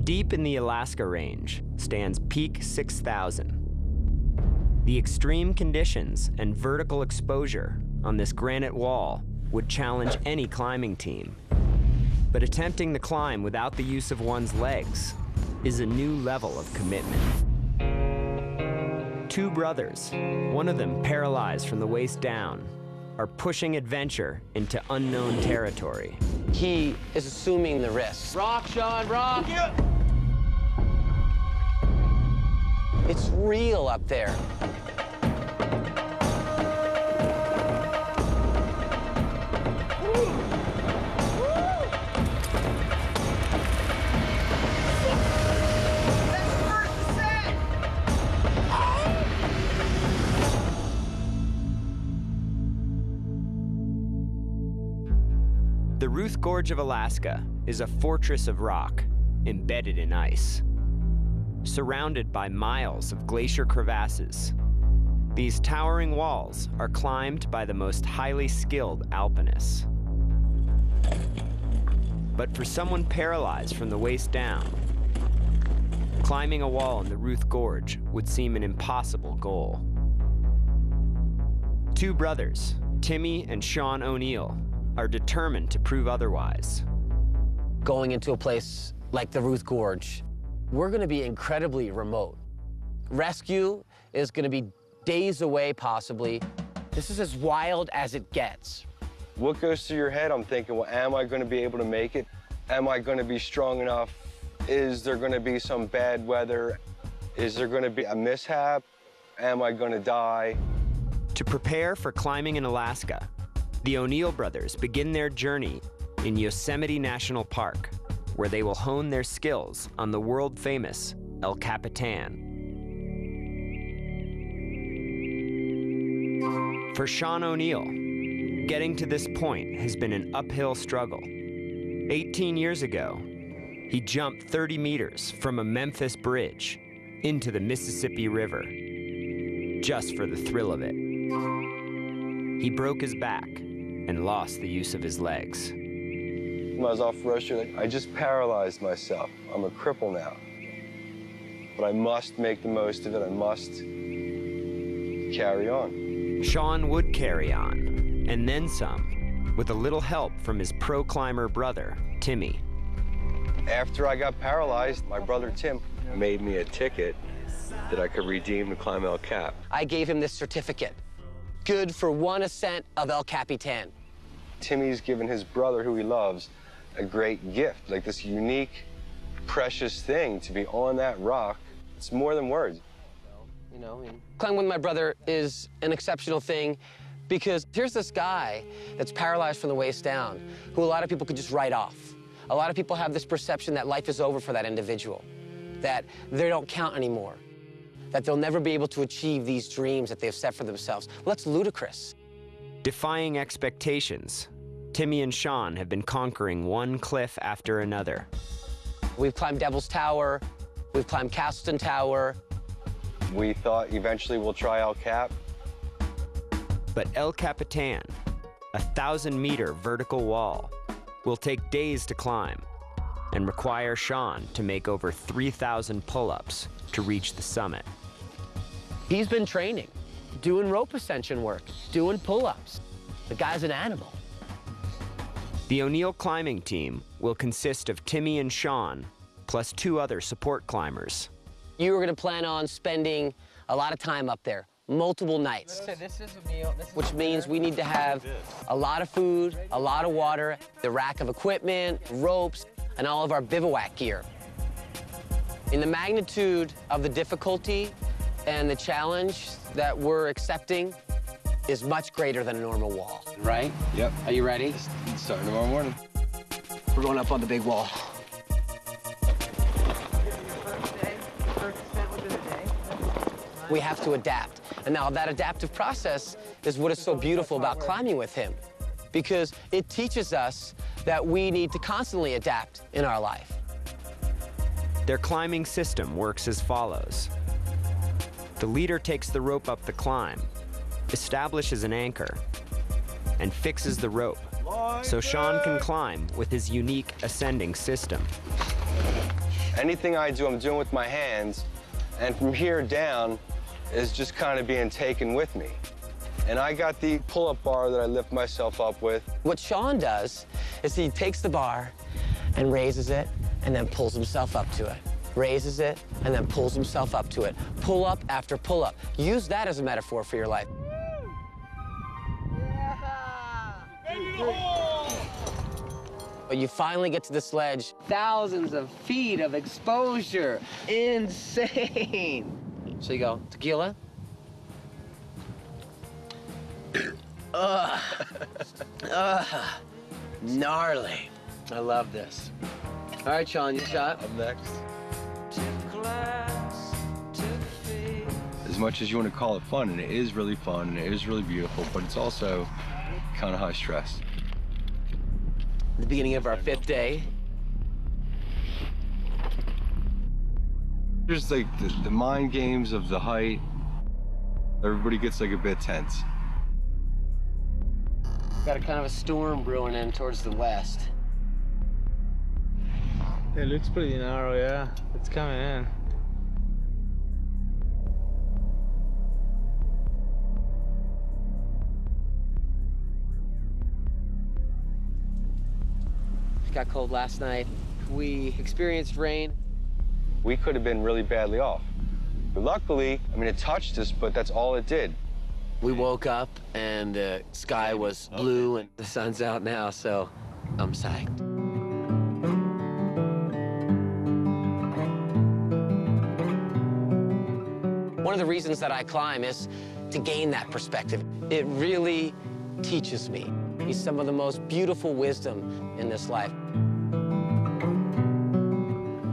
Deep in the Alaska Range stands Peak 6000. The extreme conditions and vertical exposure on this granite wall would challenge any climbing team. But attempting the climb without the use of one's legs is a new level of commitment. Two brothers, one of them paralyzed from the waist down, are pushing adventure into unknown territory. He is assuming the risk. Rock, Sean, rock! Yeah. It's real up there. The Ruth Gorge of Alaska is a fortress of rock embedded in ice. Surrounded by miles of glacier crevasses, these towering walls are climbed by the most highly skilled alpinists. But for someone paralyzed from the waist down, climbing a wall in the Ruth Gorge would seem an impossible goal. Two brothers, Timmy and Sean O'Neill, are determined to prove otherwise. Going into a place like the Ruth Gorge, we're gonna be incredibly remote. Rescue is gonna be days away, possibly. This is as wild as it gets. What goes through your head? I'm thinking, well, am I gonna be able to make it? Am I gonna be strong enough? Is there gonna be some bad weather? Is there gonna be a mishap? Am I gonna die? To prepare for climbing in Alaska, the O'Neill brothers begin their journey in Yosemite National Park, where they will hone their skills on the world-famous El Capitan. For Sean O'Neill, getting to this point has been an uphill struggle. 18 years ago, he jumped 30 meters from a Memphis bridge into the Mississippi River, just for the thrill of it. He broke his back and lost the use of his legs. When I was off Russia, I just paralyzed myself. I'm a cripple now. But I must make the most of it. I must carry on. Sean would carry on, and then some, with a little help from his pro climber brother, Timmy. After I got paralyzed, my brother Tim made me a ticket that I could redeem to climb El Cap. I gave him this certificate, good for one ascent of El Capitan. Timmy's given his brother, who he loves, a great gift, like this unique, precious thing to be on that rock. It's more than words. You know, climbing with my brother is an exceptional thing because here's this guy that's paralyzed from the waist down, who a lot of people could just write off. A lot of people have this perception that life is over for that individual, that they don't count anymore, that they'll never be able to achieve these dreams that they've set for themselves. Well, that's ludicrous. Defying expectations, Timmy and Sean have been conquering one cliff after another. We've climbed Devil's Tower, we've climbed Castleton Tower. We thought eventually we'll try El Cap. But El Capitan, a 1,000-meter vertical wall, will take days to climb and require Sean to make over 3,000 pull-ups to reach the summit. He's been training, doing rope ascension work, doing pull-ups. The guy's an animal. The O'Neill climbing team will consist of Timmy and Sean, plus 2 other support climbers. You were gonna plan on spending a lot of time up there, multiple nights. This is a meal. Which means we need to have a lot of food, a lot of water, the rack of equipment, ropes, and all of our bivouac gear. In the magnitude of the difficulty and the challenge that we're accepting is much greater than a normal wall. Right? Yep. Are you ready? Starting tomorrow morning. We're going up on the big wall. We have to adapt. And now that adaptive process is what is so beautiful about climbing with him, because it teaches us that we need to constantly adapt in our life. Their climbing system works as follows. The leader takes the rope up the climb, establishes an anchor, and fixes the rope so Sean can climb with his unique ascending system. Anything I do, I'm doing with my hands, and from here down is just kind of being taken with me. And I got the pull-up bar that I lift myself up with. What Sean does is he takes the bar and raises it and then pulls himself up to it. Raises it and then pulls himself up to it. Pull up after pull up. Use that as a metaphor for your life. But you finally get to the sledge. Thousands of feet of exposure. Insane. So you go, tequila. Gnarly. I love this. All right, Sean, you shot. I'm next. As much as you want to call it fun, and it is really fun, and it is really beautiful, but it's also kind of high stress. The beginning of our 5th day. There's like the mind games of the height. Everybody gets like a bit tense. Got a kind of a storm brewing in towards the west. It looks pretty narrow, yeah. It's coming in. It got cold last night. We experienced rain. We could have been really badly off. But luckily, I mean, it touched us, but that's all it did. We woke up and the sky was blue and the sun's out now, so I'm psyched. One of the reasons that I climb is to gain that perspective. It really teaches me some of the most beautiful wisdom in this life.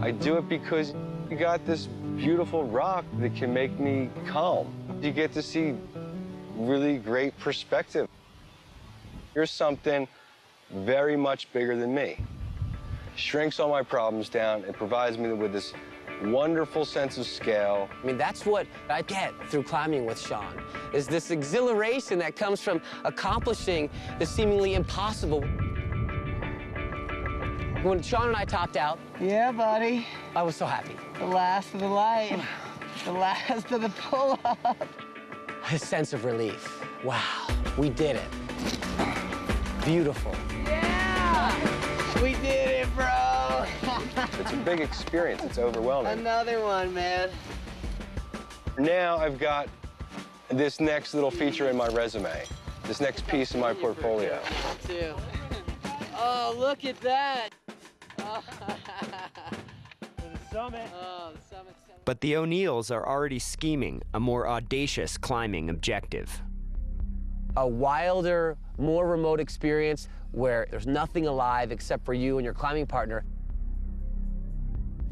I do it because you got this beautiful rock that can make me calm. You get to see really great perspective. Here's something very much bigger than me. Shrinks all my problems down. It provides me with this wonderful sense of scale. I mean, that's what I get through climbing with Sean, is this exhilaration that comes from accomplishing the seemingly impossible. When Sean and I topped out, yeah, buddy. I was so happy. The last of the line. The last of the pull-up. A sense of relief. Wow, we did it. Beautiful. Yeah! We did it, bro! It's a big experience. It's overwhelming. Another one, man. Now I've got this next little feature in my resume, this next piece in my portfolio. Too. Oh, look at that. The summit. Oh, the summit. But the O'Neills are already scheming a more audacious climbing objective. A wilder, more remote experience where there's nothing alive except for you and your climbing partner.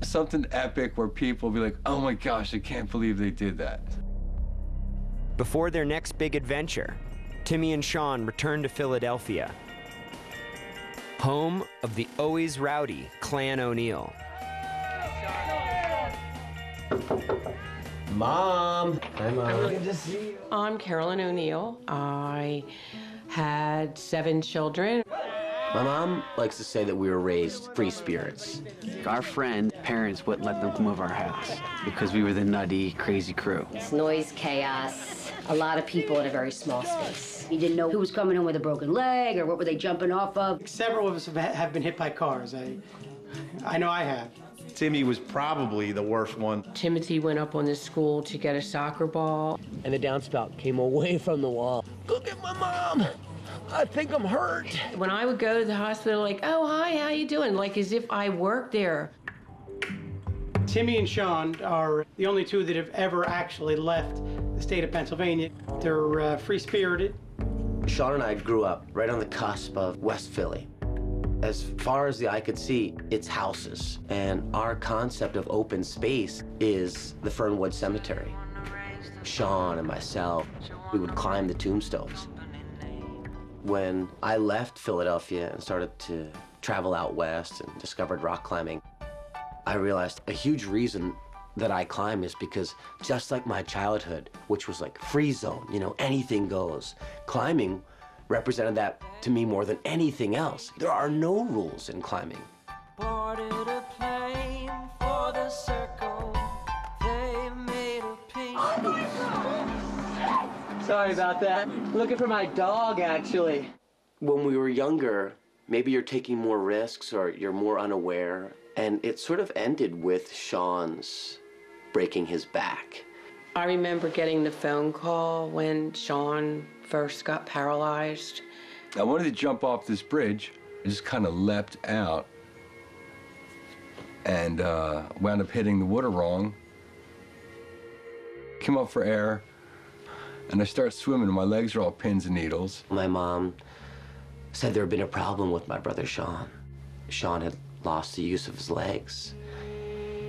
Something epic where people will be like, oh my gosh, I can't believe they did that. Before their next big adventure, Timmy and Sean return to Philadelphia, home of the always rowdy Clan O'Neill. Mom. Hi, Mom. Good to see you. I'm Carolyn O'Neill. I had 7 children. My mom likes to say that we were raised free spirits. Our friend, parents wouldn't let them come over our house because we were the nutty, crazy crew. It's noise, chaos, a lot of people in a very small space. You didn't know who was coming in with a broken leg or what were they jumping off of. Several of us have been hit by cars. I know I have. Timmy was probably the worst one. Timothy went up on the school to get a soccer ball. And the downspout came away from the wall. Go get my mom. I think I'm hurt. When I would go to the hospital, like, oh, hi, how you doing? Like as if I worked there. Timmy and Sean are the only two that have ever actually left the state of Pennsylvania. They're free-spirited. Sean and I grew up right on the cusp of West Philly. As far as the eye could see, it's houses. And our concept of open space is the Fernwood Cemetery. Sean and myself, we would climb the tombstones. When I left Philadelphia and started to travel out west and discovered rock climbing, I realized a huge reason that I climb is because just like my childhood, which was like free zone, you know, anything goes, climbing represented that to me more than anything else. There are no rules in climbing. Boarded a plane for a circle, they made a pink. Sorry about that. Looking for my dog, actually. When we were younger, maybe you're taking more risks or you're more unaware. And it sort of ended with Sean's breaking his back. I remember getting the phone call when Sean first got paralyzed. I wanted to jump off this bridge. I just kind of leapt out and wound up hitting the water wrong. Came up for air, and I start swimming, and my legs are all pins and needles. My mom said there had been a problem with my brother Sean. Sean had lost the use of his legs,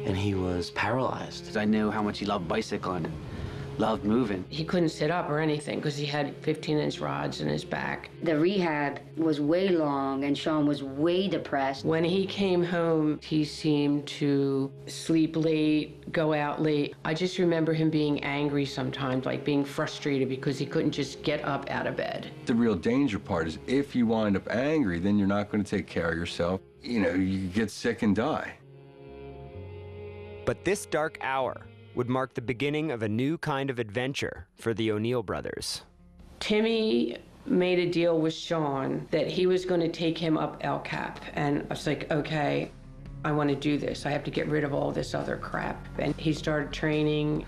and he was paralyzed. I knew how much he loved bicycling and loved moving. He couldn't sit up or anything because he had 15-inch rods in his back. The rehab was way long, and Sean was way depressed. When he came home, he seemed to sleep late, go out late. I just remember him being angry sometimes, like being frustrated because he couldn't just get up out of bed. The real danger part is if you wind up angry, then you're not going to take care of yourself. You know, you get sick and die. But this dark hour would mark the beginning of a new kind of adventure for the O'Neill brothers. Timmy made a deal with Sean that he was going to take him up El Cap. And I was like, okay, I want to do this. I have to get rid of all this other crap. And he started training.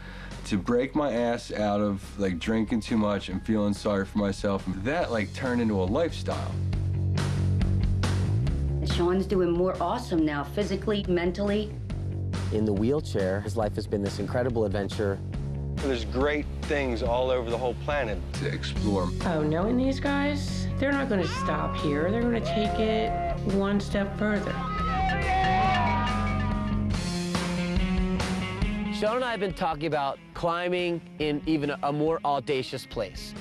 To break my ass out of like drinking too much and feeling sorry for myself, that like turned into a lifestyle. Sean's doing more awesome now, physically, mentally. In the wheelchair, his life has been this incredible adventure. There's great things all over the whole planet to explore. Oh, knowing these guys, they're not going to stop here. They're going to take it one step further. Sean and I have been talking about climbing in even a more audacious place.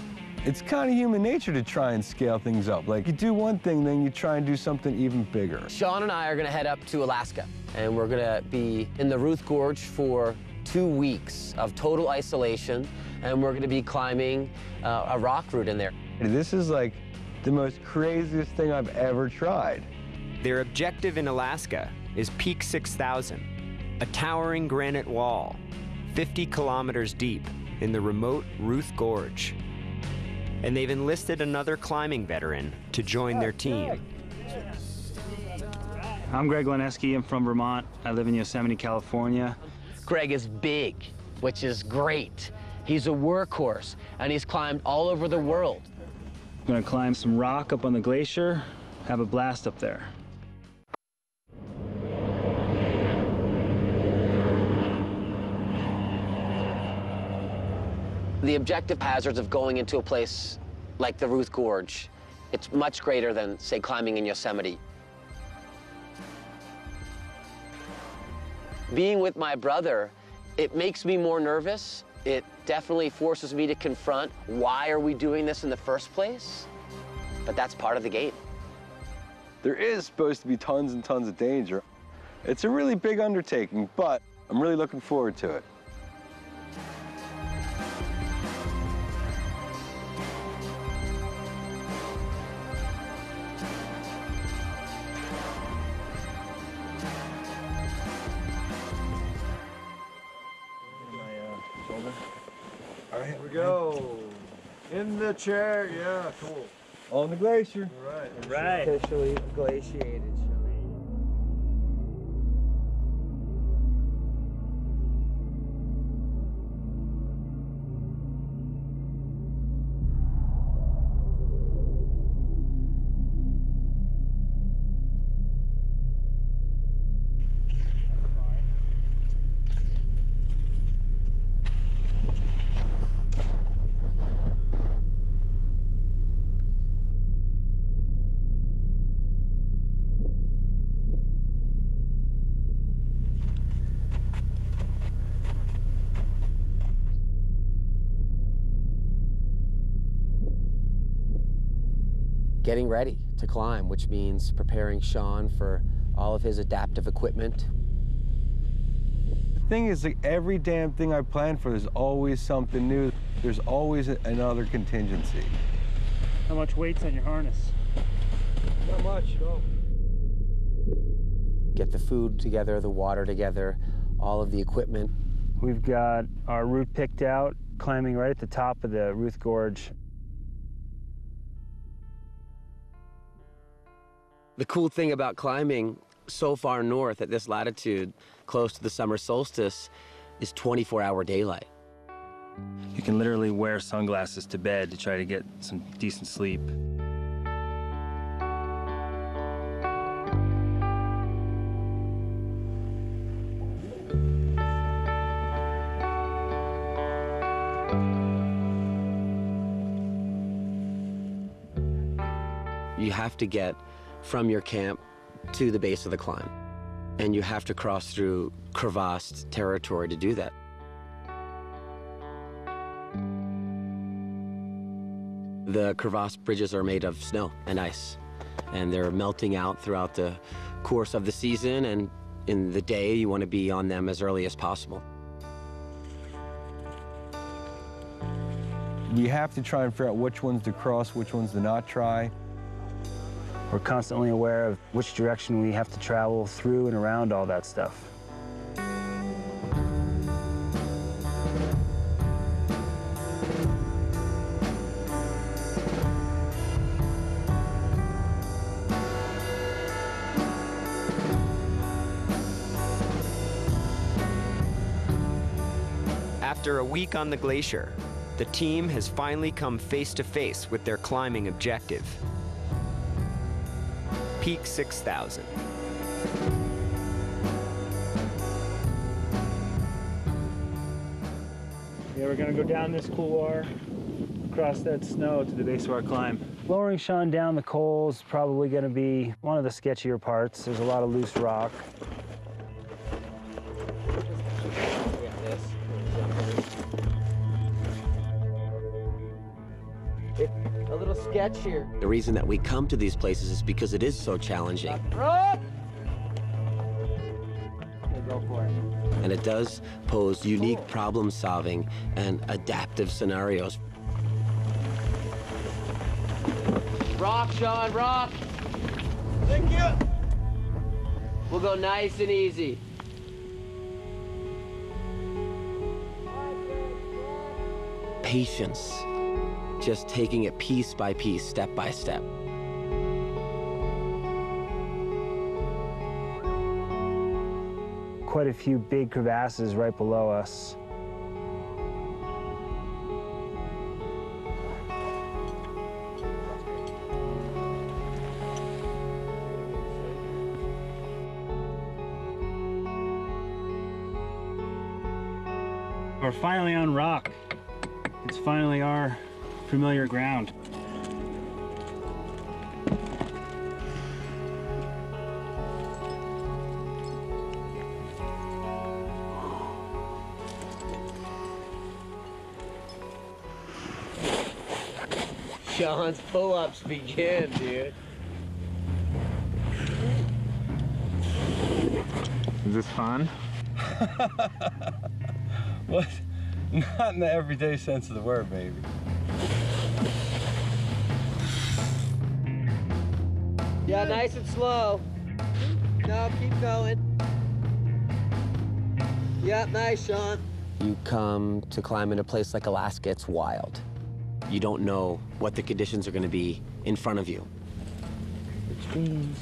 It's kind of human nature to try and scale things up. Like, you do one thing, then you try and do something even bigger. Sean and I are going to head up to Alaska, and we're going to be in the Ruth Gorge for 2 weeks of total isolation, and we're going to be climbing a rock route in there. This is like the most craziest thing I've ever tried. Their objective in Alaska is Peak 6000, a towering granite wall, 50 kilometers deep in the remote Ruth Gorge. And they've enlisted another climbing veteran to join their team. I'm Greg Lineski. I'm from Vermont. I live in Yosemite, California. Greg is big, which is great. He's a workhorse, and he's climbed all over the world. I'm gonna climb some rock up on the glacier, have a blast up there. The objective hazards of going into a place like the Ruth Gorge, it's much greater than, say, climbing in Yosemite. Being with my brother, it makes me more nervous. It definitely forces me to confront why are we doing this in the first place? But that's part of the game. There is supposed to be tons and tons of danger. It's a really big undertaking, but I'm really looking forward to it. All right, here we go. In the chair, yeah, cool. On the glacier. All right. Right. Officially glaciated. Getting ready to climb, which means preparing Sean for all of his adaptive equipment. The thing is, like, every damn thing I plan for, there's always something new. There's always another contingency. How much weight's on your harness? Not much, no. Get the food together, the water together, all of the equipment. We've got our route picked out, climbing right at the top of the Ruth Gorge. The cool thing about climbing so far north at this latitude, close to the summer solstice, is 24-hour daylight. You can literally wear sunglasses to bed to try to get some decent sleep. You have to get from your camp to the base of the climb, and you have to cross through crevassed territory to do that. The crevassed bridges are made of snow and ice, and they're melting out throughout the course of the season, and in the day you want to be on them as early as possible. We have to try and figure out which ones to cross, which ones to not try. We're constantly aware of which direction we have to travel through and around all that stuff. After a week on the glacier, the team has finally come face to face with their climbing objective. Peak 6,000. Yeah, we're gonna go down this couloir, across that snow to the base of our climb. Lowering Sean down the col is probably gonna be one of the sketchier parts. There's a lot of loose rock. A little sketch here. The reason that we come to these places is because it is so challenging. Okay, go for it. And it does pose unique problem solving and adaptive scenarios. Rock, Sean, rock. Thank you. We'll go nice and easy. Patience. Just taking it piece by piece, step by step. Quite a few big crevasses right below us. We're finally on rock. It's finally our familiar ground. Sean's pull-ups begin, dude. Is this fun? What? Not in the everyday sense of the word, baby. Yeah, nice and slow. No, keep going. Yeah, nice, Sean. You come to climb in a place like Alaska, it's wild. You don't know what the conditions are going to be in front of you. Which means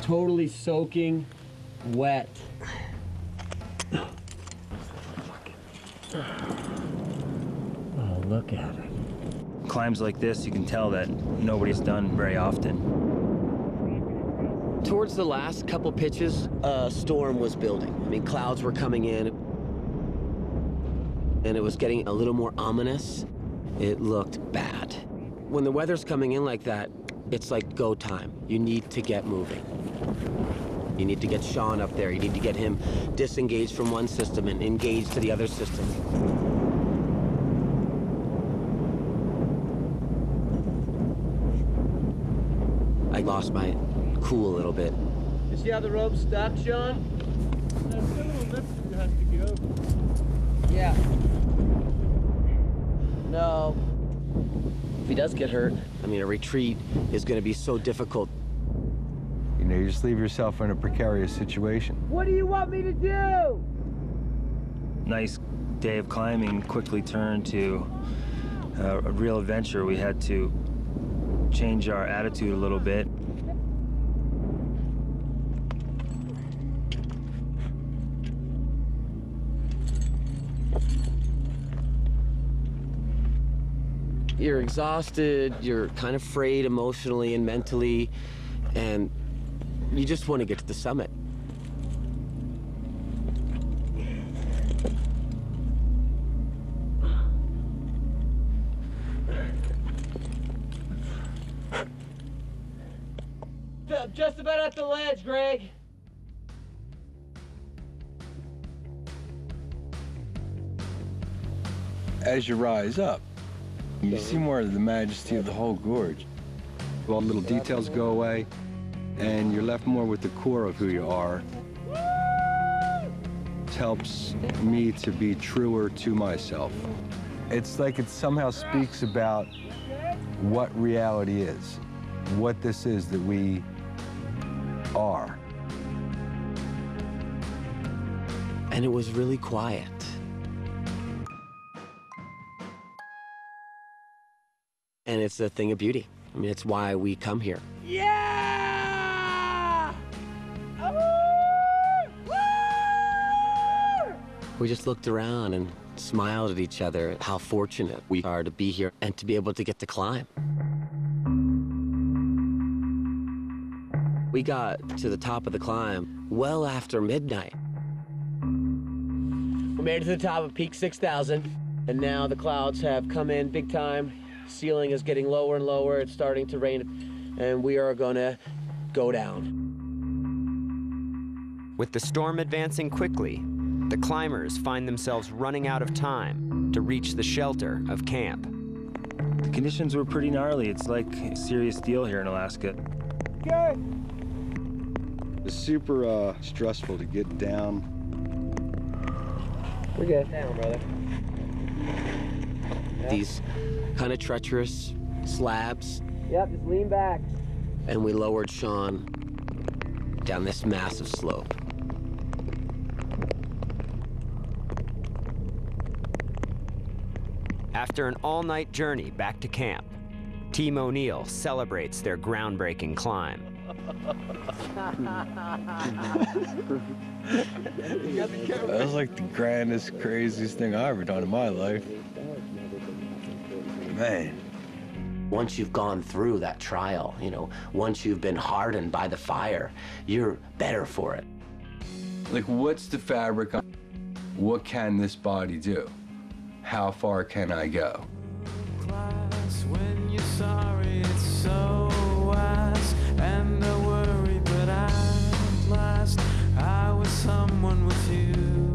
totally soaking wet. Oh, look at it. Climbs like this, you can tell that nobody's done very often. Towards the last couple pitches, a storm was building. I mean, clouds were coming in, and it was getting a little more ominous. It looked bad. When the weather's coming in like that, it's like go time. You need to get moving. You need to get Sean up there. You need to get him disengaged from one system and engaged to the other system. I lost my cool a little bit. You see how the rope's stuck, Sean? That's a little bit that has to go. Yeah. No. If he does get hurt, I mean, a retreat is going to be so difficult. You know, you just leave yourself in a precarious situation. What do you want me to do? Nice day of climbing quickly turned to a real adventure. We had to change our attitude a little bit. You're exhausted, you're kind of frayed emotionally and mentally, and you just want to get to the summit. I'm just about at the ledge, Greg. As you rise up, you see more of the majesty of the whole gorge. All the little details go away, and you're left more with the core of who you are. It helps me to be truer to myself. It's like it somehow speaks about what reality is, what this is that we are. And it was really quiet. And it's a thing of beauty. I mean, it's why we come here. Yeah! We just looked around and smiled at each other at how fortunate we are to be here and to be able to get to climb. We got to the top of the climb well after midnight. We made it to the top of Peak 6,000, and now the clouds have come in big time. Ceiling is getting lower and lower. It's starting to rain, and we are gonna go down. With the storm advancing quickly, the climbers find themselves running out of time to reach the shelter of camp. The conditions were pretty gnarly. It's like a serious deal here in Alaska. Okay. It's super stressful to get down. We're good. Down, brother. These kind of treacherous slabs. Yep, just lean back. And we lowered Sean down this massive slope. After an all-night journey back to camp, Team O'Neill celebrates their groundbreaking climb. That was like the grandest, craziest thing I've ever done in my life. Man. Once you've gone through that trial, you know, once you've been hardened by the fire, you're better for it. Like, what's the fabric? What can this body do? How far can I go? When you're sorry, it's so wise, and I worry, but at last I was someone with you.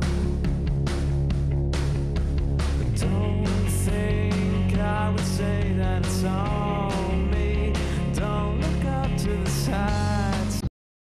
But don't think I would say that it's all